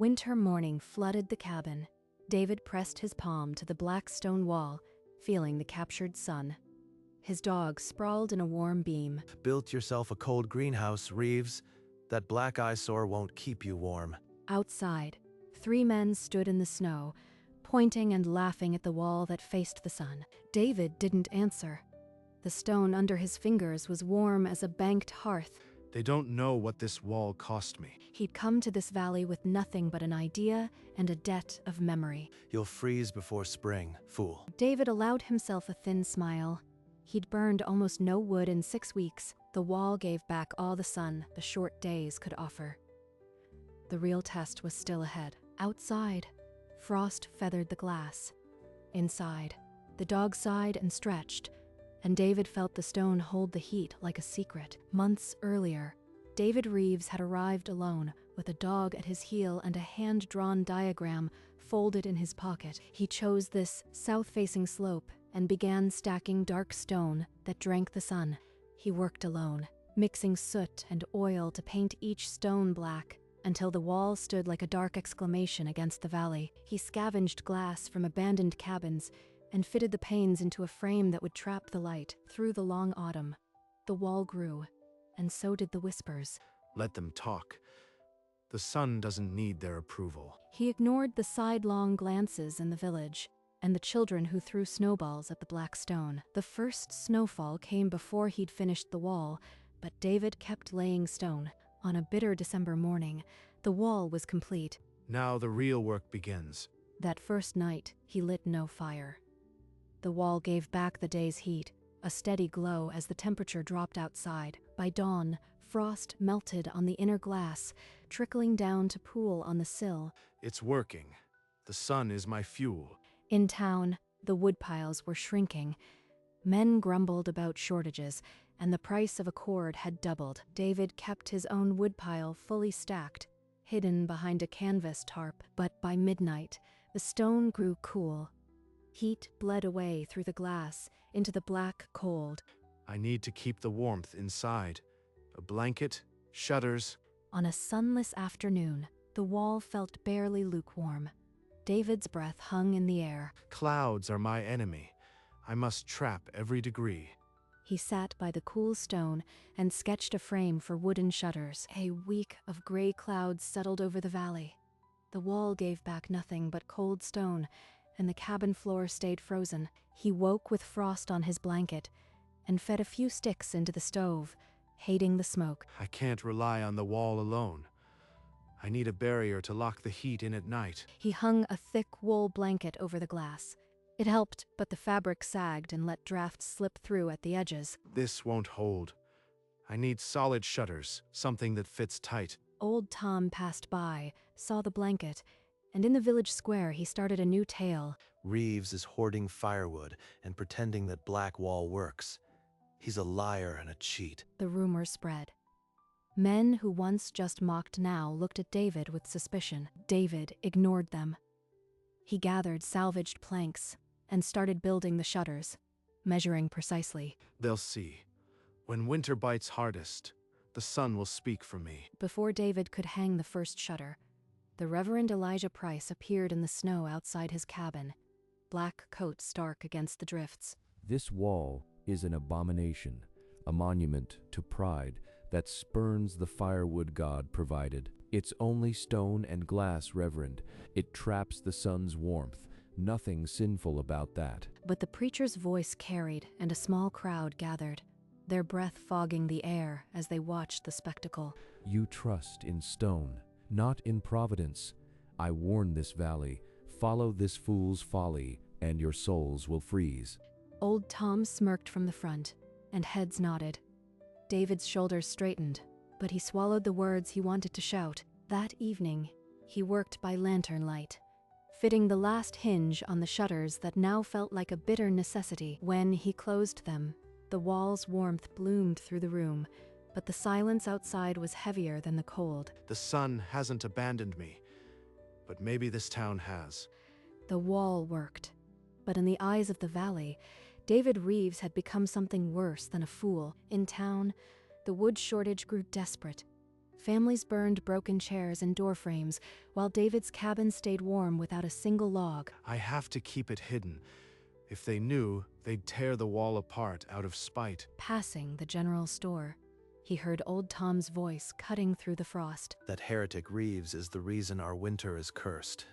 winter morning flooded the cabin. David pressed his palm to the black stone wall, feeling the captured sun. His dog sprawled in a warm beam. Built yourself a cold greenhouse, Reeves. That black eyesore won't keep you warm. Outside, 3 men stood in the snow, pointing and laughing at the wall that faced the sun. David didn't answer. The stone under his fingers was warm as a banked hearth. They don't know what this wall cost me. He'd come to this valley with nothing but an idea and a debt of memory. You'll freeze before spring, fool. David allowed himself a thin smile. He'd burned almost no wood in 6 weeks. The wall gave back all the sun the short days could offer. The real test was still ahead. Outside, frost feathered the glass. Inside, the dog sighed and stretched, and David felt the stone hold the heat like a secret. Months earlier, David Reeves had arrived alone with a dog at his heel and a hand-drawn diagram folded in his pocket. He chose this south-facing slope and began stacking dark stone that drank the sun. He worked alone, mixing soot and oil to paint each stone black until the wall stood like a dark exclamation against the valley. He scavenged glass from abandoned cabins and fitted the panes into a frame that would trap the light. Through the long autumn, the wall grew, and so did the whispers. Let them talk. The sun doesn't need their approval. He ignored the sidelong glances in the village and the children who threw snowballs at the black stone. The first snowfall came before he'd finished the wall, but David kept laying stone. On a bitter December morning, the wall was complete. Now the real work begins. That first night, he lit no fire. The wall gave back the day's heat, a steady glow as the temperature dropped outside. By dawn, frost melted on the inner glass, trickling down to pool on the sill. It's working. The sun is my fuel. In town, the woodpiles were shrinking. Men grumbled about shortages, and the price of a cord had doubled. David kept his own woodpile fully stacked, hidden behind a canvas tarp. But by midnight, the stone grew cool. Heat bled away through the glass into the black cold. I need to keep the warmth inside. A blanket, shutters. On a sunless afternoon, the wall felt barely lukewarm. David's breath hung in the air. Clouds are my enemy. I must trap every degree. He sat by the cool stone and sketched a frame for wooden shutters. A week of gray clouds settled over the valley. The wall gave back nothing but cold stone, and the cabin floor stayed frozen. He woke with frost on his blanket and fed a few sticks into the stove, hating the smoke. I can't rely on the wall alone. I need a barrier to lock the heat in at night. He hung a thick wool blanket over the glass. It helped, but the fabric sagged and let drafts slip through at the edges. This won't hold. I need solid shutters, something that fits tight. Old Tom passed by, saw the blanket, and in the village square he started a new tale. Reeves is hoarding firewood and pretending that black wall works. He's a liar and a cheat. The rumor spread. Men who once just mocked now looked at David with suspicion. David ignored them. He gathered salvaged planks and started building the shutters, measuring precisely. They'll see. When winter bites hardest, the sun will speak for me. Before David could hang the first shutter, the Reverend Elijah Price appeared in the snow outside his cabin, black coat stark against the drifts. This wall is an abomination, a monument to pride that spurns the firewood God provided. It's only stone and glass, Reverend. It traps the sun's warmth. Nothing sinful about that. But the preacher's voice carried, and a small crowd gathered, their breath fogging the air as they watched the spectacle. You trust in stone, not in providence. I warn this valley, follow this fool's folly, and your souls will freeze. Old Tom smirked from the front, and heads nodded. David's shoulders straightened, but he swallowed the words he wanted to shout. That evening, he worked by lantern light, fitting the last hinge on the shutters that now felt like a bitter necessity. When he closed them, the wall's warmth bloomed through the room, but the silence outside was heavier than the cold. The sun hasn't abandoned me, but maybe this town has. The wall worked, but in the eyes of the valley, David Reeves had become something worse than a fool. In town, the wood shortage grew desperate. Families burned broken chairs and door frames, while David's cabin stayed warm without a single log. I have to keep it hidden. If they knew, they'd tear the wall apart out of spite. Passing the general store, he heard old Tom's voice cutting through the frost. That heretic Reeves is the reason our winter is cursed.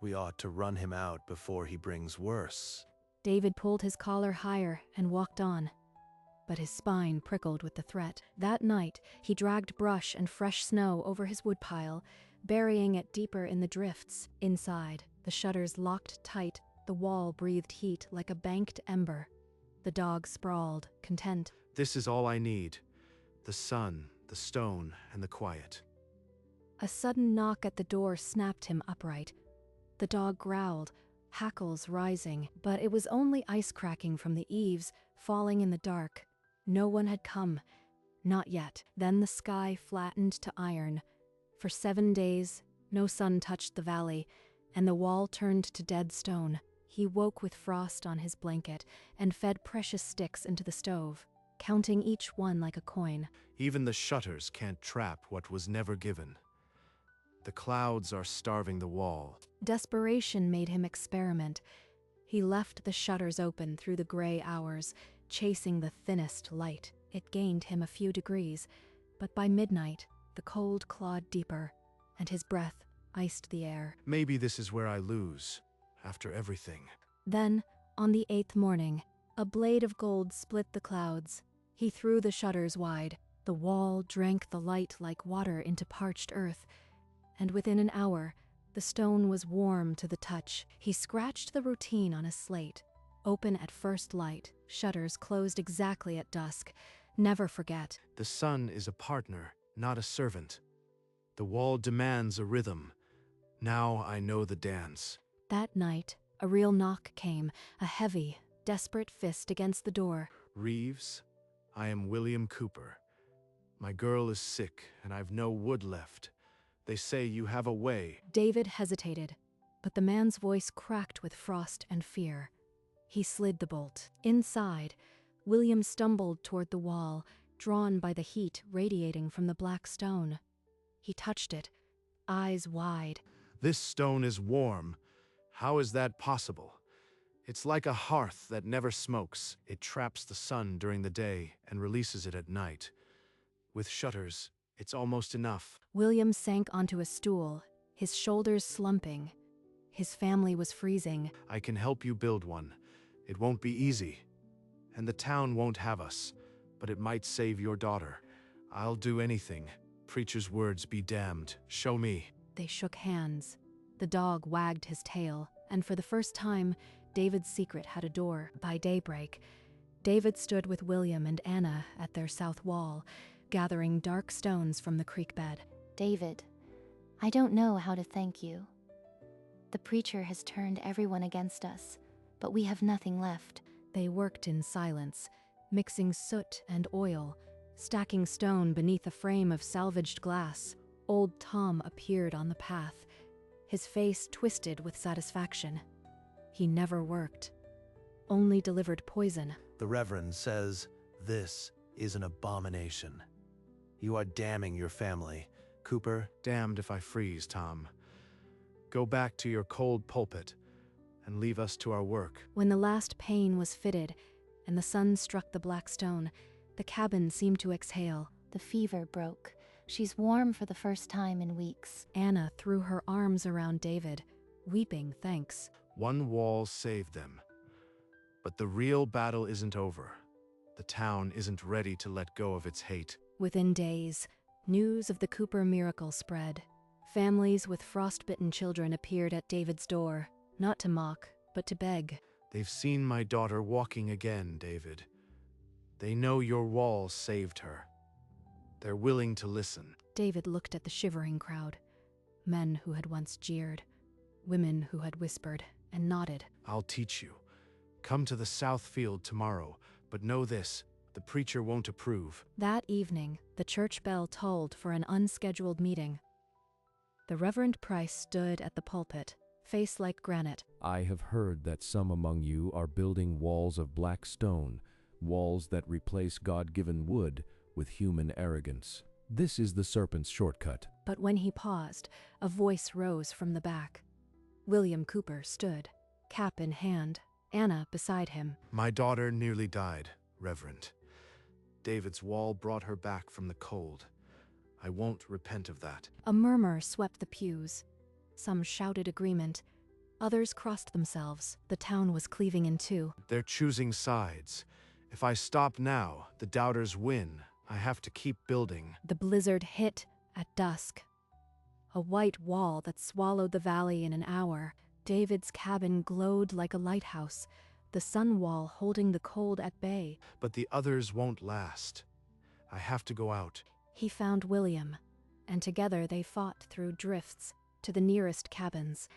We ought to run him out before he brings worse. David pulled his collar higher and walked on, but his spine prickled with the threat. That night, he dragged brush and fresh snow over his woodpile, burying it deeper in the drifts. Inside, the shutters locked tight, the wall breathed heat like a banked ember. The dog sprawled, content. This is all I need. The sun, the stone, and the quiet. A sudden knock at the door snapped him upright. The dog growled, hackles rising, but it was only ice cracking from the eaves, falling in the dark. No one had come. Not yet. Then the sky flattened to iron. For 7 days, no sun touched the valley, and the wall turned to dead stone. He woke with frost on his blanket and fed precious sticks into the stove, counting each one like a coin. Even the shutters can't trap what was never given. The clouds are starving the wall. Desperation made him experiment. He left the shutters open through the gray hours, chasing the thinnest light. It gained him a few degrees, but by midnight, the cold clawed deeper, and his breath iced the air. Maybe this is where I lose, after everything. Then, on the 8th morning, a blade of gold split the clouds. He threw the shutters wide. The wall drank the light like water into parched earth, and within an hour, the stone was warm to the touch. He scratched the routine on his slate. Open at first light, shutters closed exactly at dusk. Never forget. The sun is a partner, not a servant. The wall demands a rhythm. Now I know the dance. That night, a real knock came, a heavy, desperate fist against the door. Reeves, I am William Cooper. My girl is sick, and I've no wood left. They say you have a way. David hesitated, but the man's voice cracked with frost and fear. He slid the bolt. Inside, William stumbled toward the wall, drawn by the heat radiating from the black stone. He touched it, eyes wide. This stone is warm. How is that possible? It's like a hearth that never smokes. It traps the sun during the day and releases it at night. With shutters, it's almost enough. William sank onto a stool, his shoulders slumping. His family was freezing. I can help you build one. It won't be easy. And the town won't have us, but it might save your daughter. I'll do anything. Preacher's words be damned. Show me. They shook hands. The dog wagged his tail, and for the first time, David's secret had a door. By daybreak, David stood with William and Anna at their south wall, gathering dark stones from the creek bed. David, I don't know how to thank you. The preacher has turned everyone against us, but we have nothing left. They worked in silence, mixing soot and oil, stacking stone beneath a frame of salvaged glass. Old Tom appeared on the path, his face twisted with satisfaction. He never worked, only delivered poison. The Reverend says this is an abomination. You are damning your family. Cooper, Damned if I freeze, Tom. Go back to your cold pulpit and leave us to our work. When the last pane was fitted and the sun struck the black stone, the cabin seemed to exhale. The fever broke. She's warm for the first time in weeks. Anna threw her arms around David, weeping thanks. One wall saved them. But the real battle isn't over. The town isn't ready to let go of its hate. Within days, news of the Cooper miracle spread. Families with frostbitten children appeared at David's door, not to mock, but to beg. They've seen my daughter walking again, David. They know your wall saved her. They're willing to listen. David looked at the shivering crowd. Men who had once jeered, women who had whispered and nodded. I'll teach you. Come to the south field tomorrow, but know this, the preacher won't approve. That evening, the church bell tolled for an unscheduled meeting. The Reverend Price stood at the pulpit, face like granite. I have heard that some among you are building walls of black stone, walls that replace God-given wood with human arrogance. This is the serpent's shortcut. But when he paused, a voice rose from the back. William Cooper stood, cap in hand, Anna beside him. My daughter nearly died, Reverend. David's wall brought her back from the cold. I won't repent of that. A murmur swept the pews. Some shouted agreement. Others crossed themselves. The town was cleaving in two. They're choosing sides. If I stop now, the doubters win. I have to keep building. The blizzard hit at dusk. A white wall that swallowed the valley in an hour. David's cabin glowed like a lighthouse, the sun wall holding the cold at bay. But the others won't last. I have to go out. He found William, and together they fought through drifts to the nearest cabins.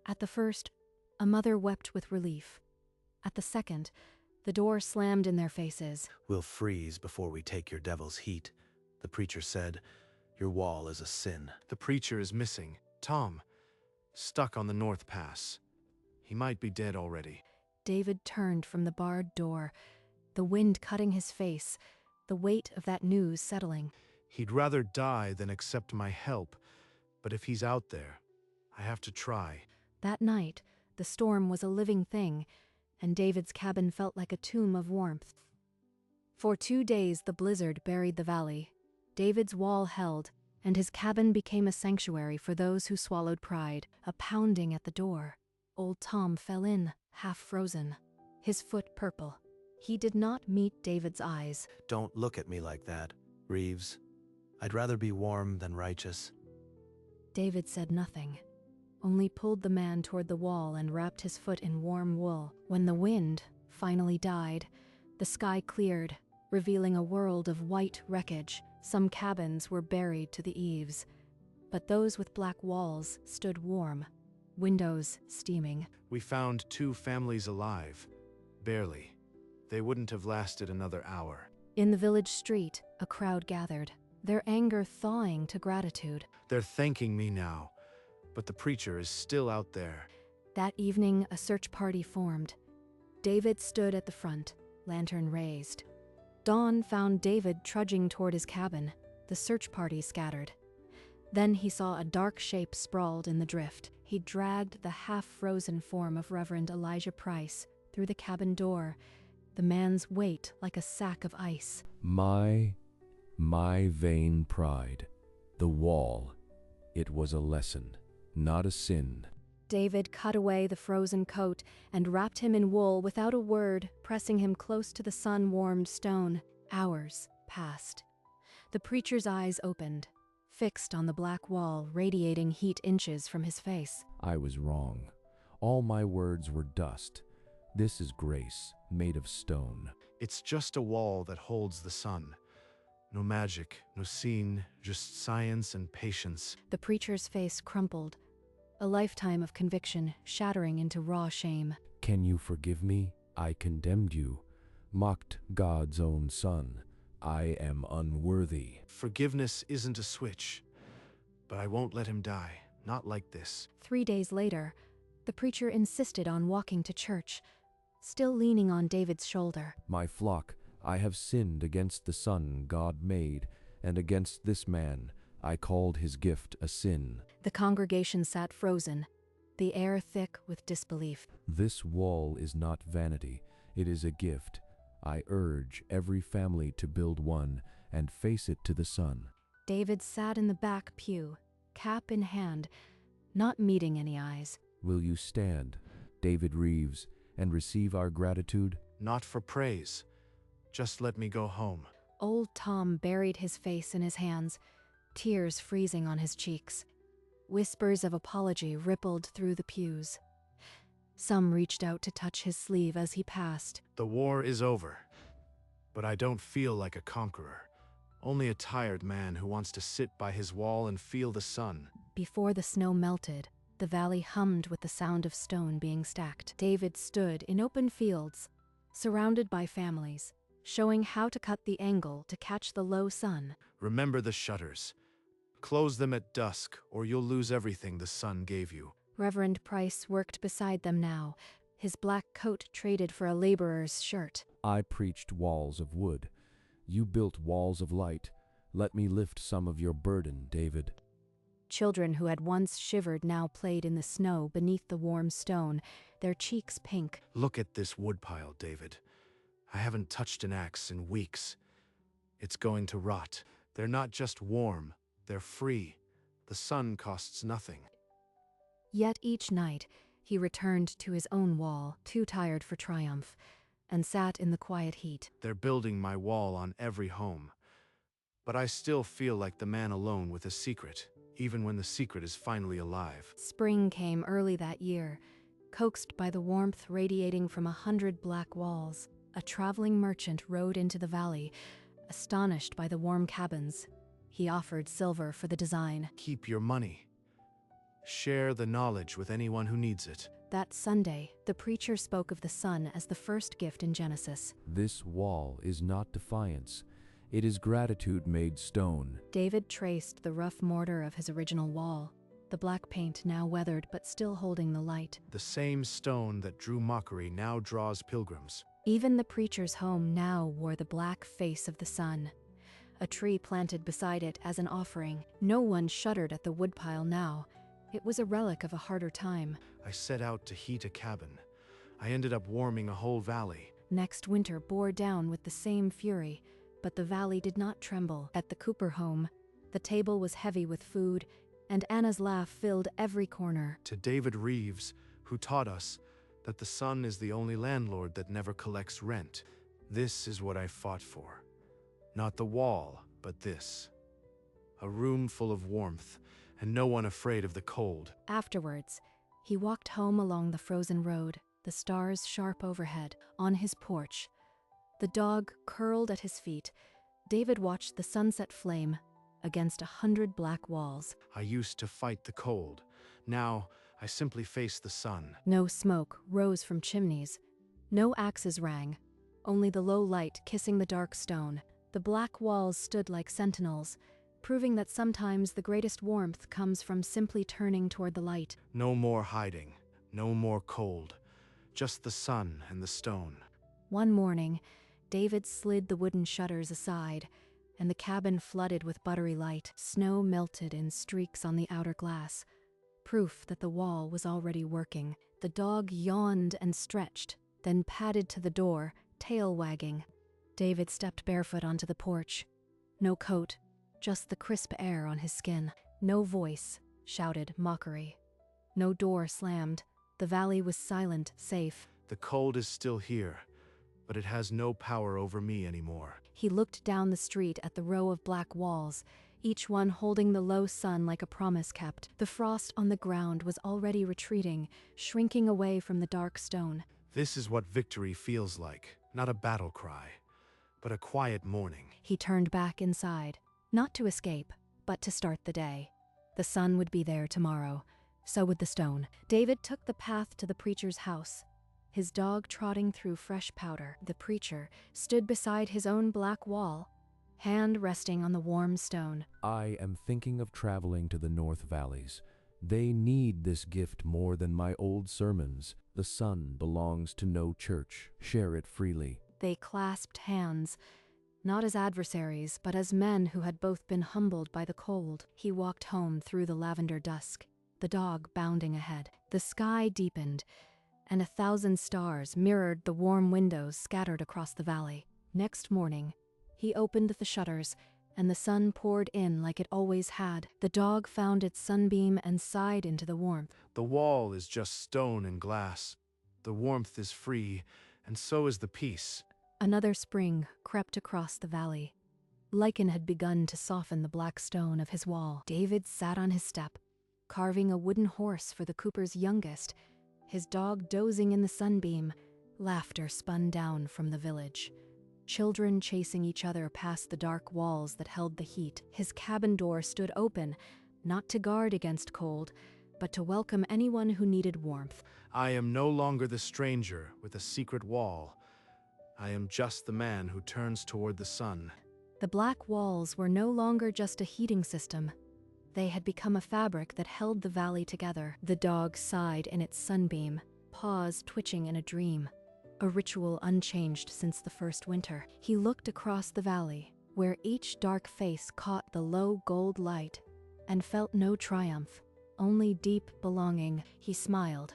At the first, a mother wept with relief. At the second, the door slammed in their faces. We'll freeze before we take your devil's heat. The preacher said, your wall is a sin. The preacher is missing. Tom, stuck on the North Pass. He might be dead already. David turned from the barred door, the wind cutting his face, the weight of that news settling. He'd rather die than accept my help, but if he's out there, I have to try. That night, the storm was a living thing, and David's cabin felt like a tomb of warmth. For 2 days the blizzard buried the valley. David's wall held, and his cabin became a sanctuary for those who swallowed pride. A pounding at the door. Old Tom fell in, half frozen, his foot purple. He did not meet David's eyes. Don't look at me like that, Reeves. I'd rather be warm than righteous. David said nothing, only pulled the man toward the wall and wrapped his foot in warm wool. When the wind finally died, the sky cleared, revealing a world of white wreckage. Some cabins were buried to the eaves, but those with black walls stood warm, windows steaming. We found 2 families alive. Barely. They wouldn't have lasted another hour. In the village street, a crowd gathered, their anger thawing to gratitude. They're thanking me now, but the preacher is still out there. That evening, a search party formed. David stood at the front, lantern raised. Dawn found David trudging toward his cabin. The search party scattered. Then he saw a dark shape sprawled in the drift. He dragged the half-frozen form of Reverend Elijah Price through the cabin door, the man's weight like a sack of ice. My vain pride. The wall. It was a lesson, not a sin. David cut away the frozen coat and wrapped him in wool without a word, pressing him close to the sun-warmed stone. Hours passed. The preacher's eyes opened, fixed on the black wall, radiating heat inches from his face. I was wrong. All my words were dust. This is grace, made of stone. It's just a wall that holds the sun. No magic, no scene, just science and patience. The preacher's face crumpled, a lifetime of conviction shattering into raw shame. Can you forgive me? I condemned you, mocked God's own son. I am unworthy. Forgiveness isn't a switch, but I won't let him die. Not like this. 3 days later, the preacher insisted on walking to church, still leaning on David's shoulder. My flock, I have sinned against the Son God made, and against this man. I called his gift a sin. The congregation sat frozen, the air thick with disbelief. This wall is not vanity, it is a gift. I urge every family to build one and face it to the sun. David sat in the back pew, cap in hand, not meeting any eyes. Will you stand, David Reeves, and receive our gratitude? Not for praise. Just let me go home. Old Tom buried his face in his hands, tears freezing on his cheeks. Whispers of apology rippled through the pews. Some reached out to touch his sleeve as he passed. The war is over, but I don't feel like a conqueror. Only a tired man who wants to sit by his wall and feel the sun. Before the snow melted, the valley hummed with the sound of stone being stacked. David stood in open fields, surrounded by families, showing how to cut the angle to catch the low sun. Remember the shutters. Close them at dusk, or you'll lose everything the sun gave you. Reverend Price worked beside them now, his black coat traded for a laborer's shirt. I preached walls of wood. You built walls of light. Let me lift some of your burden, David. Children who had once shivered now played in the snow beneath the warm stone, their cheeks pink. Look at this woodpile, David. I haven't touched an axe in weeks. It's going to rot. They're not just warm, they're free. The sun costs nothing. Yet each night he returned to his own wall, too tired for triumph, and sat in the quiet heat. They're building my wall on every home. But I still feel like the man alone with a secret, even when the secret is finally alive. Spring came early that year, coaxed by the warmth radiating from 100 black walls. A traveling merchant rode into the valley, astonished by the warm cabins. He offered silver for the design. Keep your money. Share the knowledge with anyone who needs it. That Sunday, the preacher spoke of the sun as the first gift in Genesis. This wall is not defiance. It is gratitude made stone. David traced the rough mortar of his original wall, the black paint now weathered but still holding the light. The same stone that drew mockery now draws pilgrims. Even the preacher's home now wore the black face of the sun. A tree planted beside it as an offering. No one shuddered at the woodpile now. It was a relic of a harder time. I set out to heat a cabin. I ended up warming a whole valley. Next winter bore down with the same fury, but the valley did not tremble. At the Cooper home, the table was heavy with food, and Anna's laugh filled every corner. To David Reeves, who taught us that the sun is the only landlord that never collects rent. This is what I fought for. Not the wall, but this. A room full of warmth, and no one afraid of the cold. Afterwards, he walked home along the frozen road, the stars sharp overhead. On his porch, the dog curled at his feet. David watched the sunset flame against 100 black walls. I used to fight the cold. Now, I simply face the sun. No smoke rose from chimneys. No axes rang, only the low light kissing the dark stone. The black walls stood like sentinels, proving that sometimes the greatest warmth comes from simply turning toward the light. No more hiding, no more cold. Just the sun and the stone. One morning, David slid the wooden shutters aside, and the cabin flooded with buttery light. Snow melted in streaks on the outer glass, proof that the wall was already working. The dog yawned and stretched, then padded to the door, tail wagging. David stepped barefoot onto the porch. No coat, just the crisp air on his skin. No voice shouted mockery. No door slammed. The valley was silent, safe. The cold is still here, but it has no power over me anymore. He looked down the street at the row of black walls, each one holding the low sun like a promise kept. The frost on the ground was already retreating, shrinking away from the dark stone. This is what victory feels like. Not a battle cry, but a quiet morning. He turned back inside, not to escape, but to start the day. The sun would be there tomorrow. So would the stone. David took the path to the preacher's house, his dog trotting through fresh powder. The preacher stood beside his own black wall, hand resting on the warm stone. I am thinking of traveling to the North Valleys. They need this gift more than my old sermons. The sun belongs to no church. Share it freely. They clasped hands, not as adversaries, but as men who had both been humbled by the cold. He walked home through the lavender dusk, the dog bounding ahead. The sky deepened, and 1,000 stars mirrored the warm windows scattered across the valley. Next morning, he opened the shutters, and the sun poured in like it always had. The dog found its sunbeam and sighed into the warmth. The wall is just stone and glass. The warmth is free, and so is the peace. Another spring crept across the valley. Lichen had begun to soften the black stone of his wall. David sat on his step, carving a wooden horse for the Cooper's youngest, his dog dozing in the sunbeam. Laughter spun down from the village, children chasing each other past the dark walls that held the heat. His cabin door stood open, not to guard against cold, but to welcome anyone who needed warmth. I am no longer the stranger with a secret wall. I am just the man who turns toward the sun. The black walls were no longer just a heating system. They had become a fabric that held the valley together. The dog sighed in its sunbeam, paws twitching in a dream, a ritual unchanged since the first winter. He looked across the valley, where each dark face caught the low gold light and felt no triumph, only deep belonging. He smiled,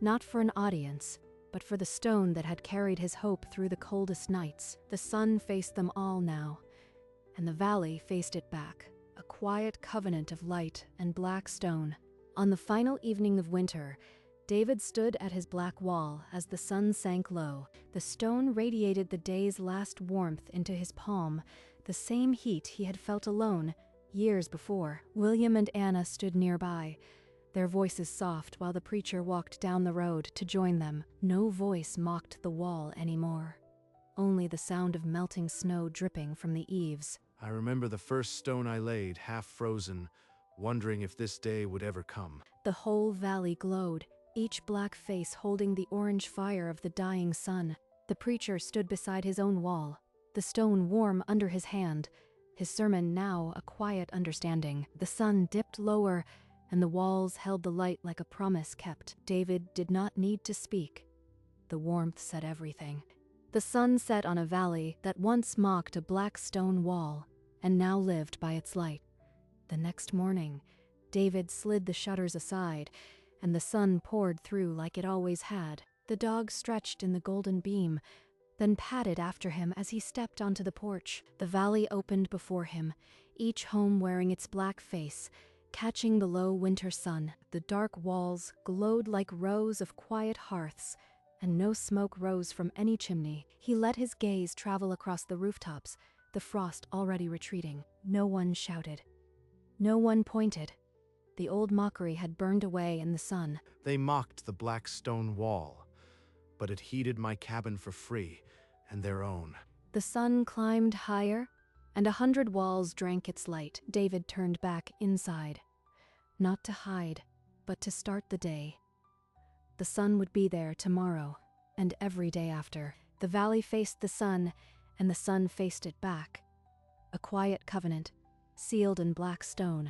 not for an audience, but for the stone that had carried his hope through the coldest nights. The sun faced them all now, and the valley faced it back, a quiet covenant of light and black stone. On the final evening of winter, David stood at his black wall as the sun sank low. The stone radiated the day's last warmth into his palm, the same heat he had felt alone years before. William and Anna stood nearby, their voices soft while the preacher walked down the road to join them. No voice mocked the wall anymore, only the sound of melting snow dripping from the eaves. I remember the first stone I laid, half frozen, wondering if this day would ever come. The whole valley glowed, each black face holding the orange fire of the dying sun. The preacher stood beside his own wall, the stone warm under his hand, his sermon now a quiet understanding. The sun dipped lower, and the walls held the light like a promise kept. David did not need to speak. The warmth said everything. The sun set on a valley that once mocked a black stone wall, and now lived by its light. The next morning, David slid the shutters aside, and the sun poured through like it always had. The dog stretched in the golden beam, then patted after him as he stepped onto the porch. The valley opened before him, each home wearing its black face, catching the low winter sun. The dark walls glowed like rows of quiet hearths, and no smoke rose from any chimney. He let his gaze travel across the rooftops, the frost already retreating. No one shouted. No one pointed. The old mockery had burned away in the sun. They mocked the black stone wall, but it heated my cabin for free and their own. The sun climbed higher, and 100 walls drank its light. David turned back inside, not to hide, but to start the day. The sun would be there tomorrow, and every day after. The valley faced the sun, and the sun faced it back. A quiet covenant, sealed in black stone.